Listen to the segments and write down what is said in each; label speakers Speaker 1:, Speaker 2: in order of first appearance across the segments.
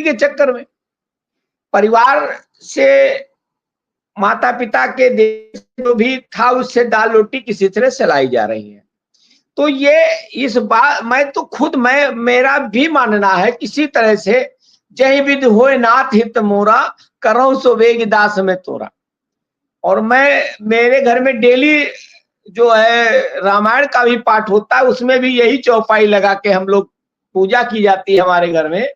Speaker 1: के चक्कर में परिवार से, माता पिता के देश जो भी था उससे दाल रोटी किसी तरह चलाई जा रही है। तो ये इस बात मैं तो खुद मेरा भी मानना है किसी तरह से जय विध होए नाथ हित मोरा करऊं सो वेग दास में तोरा। और मेरे घर में डेली जो है रामायण का भी पाठ होता है, उसमें भी यही चौपाई लगा के हम लोग पूजा की जाती है हमारे घर में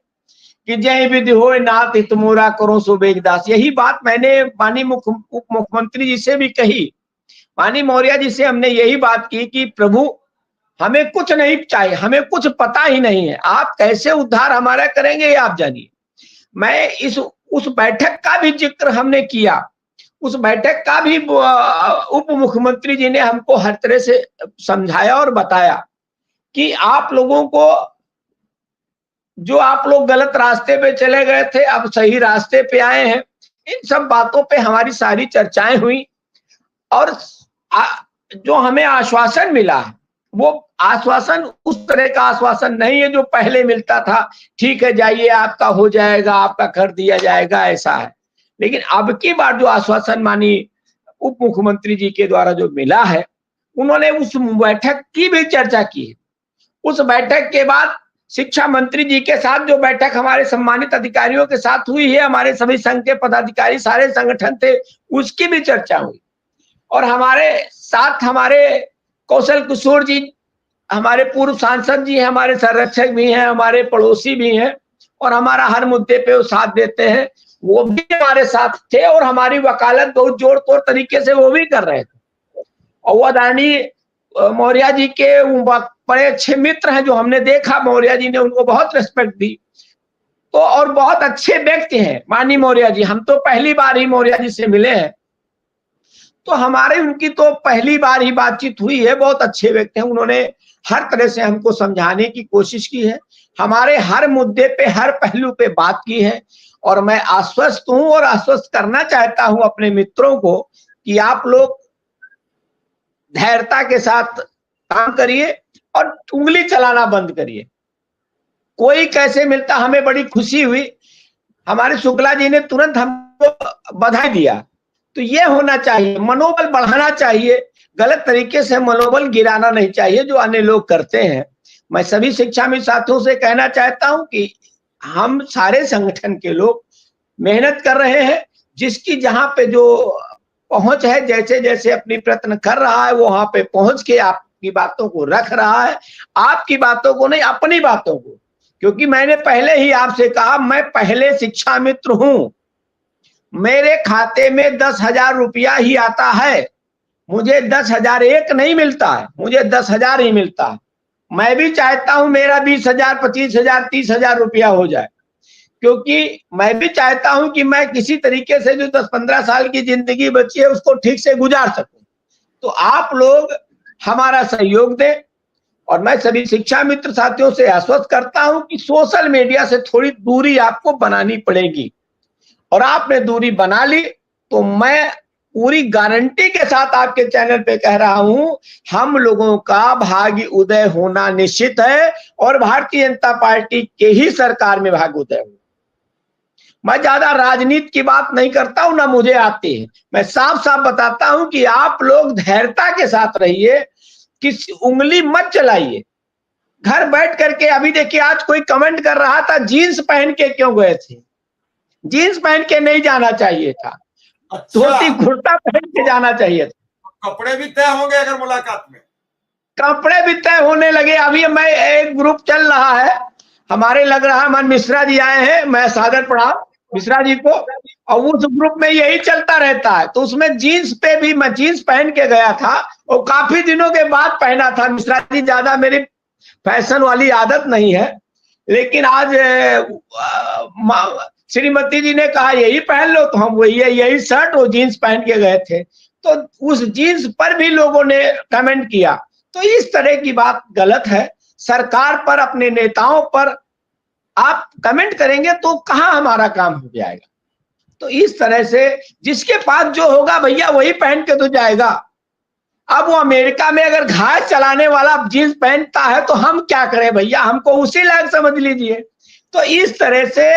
Speaker 1: कि जय विधि होए नाथ हित मोरा करो सो वेगदास। यही बात मैंने माननीय उप मुख्यमंत्री जी से भी कही, माननीय मौर्य जी से हमने यही बात की कि प्रभु हमें कुछ नहीं चाहिए, हमें कुछ पता ही नहीं है, आप कैसे उद्धार हमारा करेंगे ये आप जानिए। मैं उस बैठक का भी जिक्र हमने किया, उस बैठक का भी उप मुख्यमंत्री जी ने हमको हर तरह से समझाया और बताया कि आप लोगों को, जो आप लोग गलत रास्ते पे चले गए थे अब सही रास्ते पे आए हैं। इन सब बातों पे हमारी सारी चर्चाएं हुई और जो हमें आश्वासन मिला वो आश्वासन उस तरह का आश्वासन नहीं है जो पहले मिलता था, ठीक है जाइए आपका हो जाएगा, आपका कर दिया जाएगा, ऐसा है। लेकिन अब की बार जो आश्वासन माननीय उप मुख्यमंत्री जी के द्वारा जो मिला है, उन्होंने उस बैठक की भी चर्चा की है। उस बैठक के बाद शिक्षा मंत्री जी के साथ जो बैठक हमारे सम्मानित अधिकारियों के साथ हुई है, हमारे सभी संघ के पदाधिकारी सारे संगठन थे, उसकी भी चर्चा हुई। और हमारे साथ हमारे कौशल किशोर जी, हमारे पूर्व सांसद जी हैं, हमारे संरक्षक भी हैं, हमारे पड़ोसी भी हैं और हमारा हर मुद्दे पे वो साथ देते हैं, वो भी हमारे साथ थे और हमारी वकालत बहुत जोड़ तोड़ तरीके से वो भी कर रहे थे। और वो आदरणीय मौर्य जी के बड़े अच्छे मित्र हैं, जो हमने देखा मौर्य जी ने उनको बहुत रिस्पेक्ट दी, तो और बहुत अच्छे व्यक्ति हैं माननीय मौर्य जी। हम तो पहली बार ही मौर्य जी से मिले हैं, तो हमारे उनकी तो पहली बार ही बातचीत हुई है। बहुत अच्छे व्यक्ति हैं, उन्होंने हर तरह से हमको समझाने की कोशिश की है, हमारे हर मुद्दे पे हर पहलू पे बात की है। और मैं आश्वस्त हूं और आश्वस्त करना चाहता हूं अपने मित्रों को कि आप लोग धैर्यता के साथ काम करिए और उंगली चलाना बंद करिए। कोई कैसे मिलता, हमें बड़ी खुशी हुई, हमारे शुक्ला जी ने तुरंत हमको बधाई दिया। तो ये होना चाहिए, मनोबल बढ़ाना चाहिए, गलत तरीके से मनोबल गिराना नहीं चाहिए जो अन्य लोग करते हैं। मैं सभी शिक्षा मित्र साथियों से कहना चाहता हूं कि हम सारे संगठन के लोग मेहनत कर रहे हैं, जिसकी जहां पे जो पहुंच है, जैसे जैसे अपनी प्रयत्न कर रहा है वहां पे पहुंच के आपकी बातों को रख रहा है, आपकी बातों को नहीं अपनी बातों को। क्योंकि मैंने पहले ही आपसे कहा मैं पहले शिक्षा मित्र हूं, मेरे खाते में 10,000 रुपया ही आता है, मुझे 10,000 एक नहीं मिलता है, मुझे 10,000 ही मिलता है। मैं भी चाहता हूं मेरा 20,000 25,000 30,000 रुपया हो जाए, क्योंकि मैं भी चाहता हूं कि मैं किसी तरीके से जो 10-15 साल की जिंदगी बची है उसको ठीक से गुजार सकूं। तो आप लोग हमारा सहयोग दें और मैं सभी शिक्षा मित्र साथियों से आश्वस्त करता हूं कि सोशल मीडिया से थोड़ी दूरी आपको बनानी पड़ेगी। और आपने दूरी बना ली तो मैं पूरी गारंटी के साथ आपके चैनल पे कह रहा हूं, हम लोगों का भाग्य उदय होना निश्चित है और भारतीय जनता पार्टी के ही सरकार में भाग्य उदय होगा। मैं ज्यादा राजनीति की बात नहीं करता हूं, ना मुझे आती है। मैं साफ साफ बताता हूं कि आप लोग धैर्यता के साथ रहिए, किसी उंगली मत चलाइए। घर बैठ करके, अभी देखिए आज कोई कमेंट कर रहा था जीन्स पहन के क्यों गए थे, जीन्स पहन के नहीं जाना चाहिए था, धोती कुर्ता पहन के जाना चाहिए था।
Speaker 2: कपड़े भी तय होंगे अगर मुलाकात में,
Speaker 1: कपड़े भी तय होने लगे। अभी मैं एक ग्रुप चल रहा है हमारे, लग रहा है मन मिश्रा जी आए हैं, मैं सादर प्रणाम मिश्रा जी को, और उस ग्रुप में यही चलता रहता है। तो उसमें जीन्स पे भी मैं जीन्स पहन के गया था और काफी दिनों के बाद पहना था। मिश्रा जी ज्यादा मेरी फैशन वाली आदत नहीं है, लेकिन आज श्रीमती जी ने कहा यही पहन लो, तो हम वही यही शर्ट और जीन्स पहन के गए थे। तो उस जीन्स पर भी लोगों ने कमेंट किया, तो इस तरह की बात गलत है। सरकार पर, अपने नेताओं पर आप कमेंट करेंगे तो कहां हमारा काम हो जाएगा। तो इस तरह से जिसके पास जो होगा भैया वही पहन के तो जाएगा। अब वो अमेरिका में अगर घास चलाने वाला जींस पहनता है तो हम क्या करें भैया, हमको उसी लायक समझ लीजिए। तो इस तरह से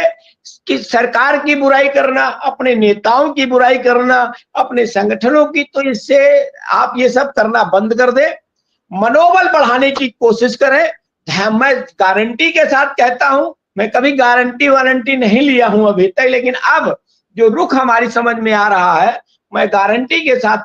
Speaker 1: कि सरकार की बुराई करना, अपने नेताओं की बुराई करना, अपने संगठनों की, तो इससे आप ये सब करना बंद कर दे, मनोबल बढ़ाने की कोशिश करें। मैं गारंटी के साथ कहता हूं, मैं कभी गारंटी वारंटी नहीं लिया हूं अभी तक, लेकिन अब जो रुख हमारी समझ में आ रहा है, मैं गारंटी के साथ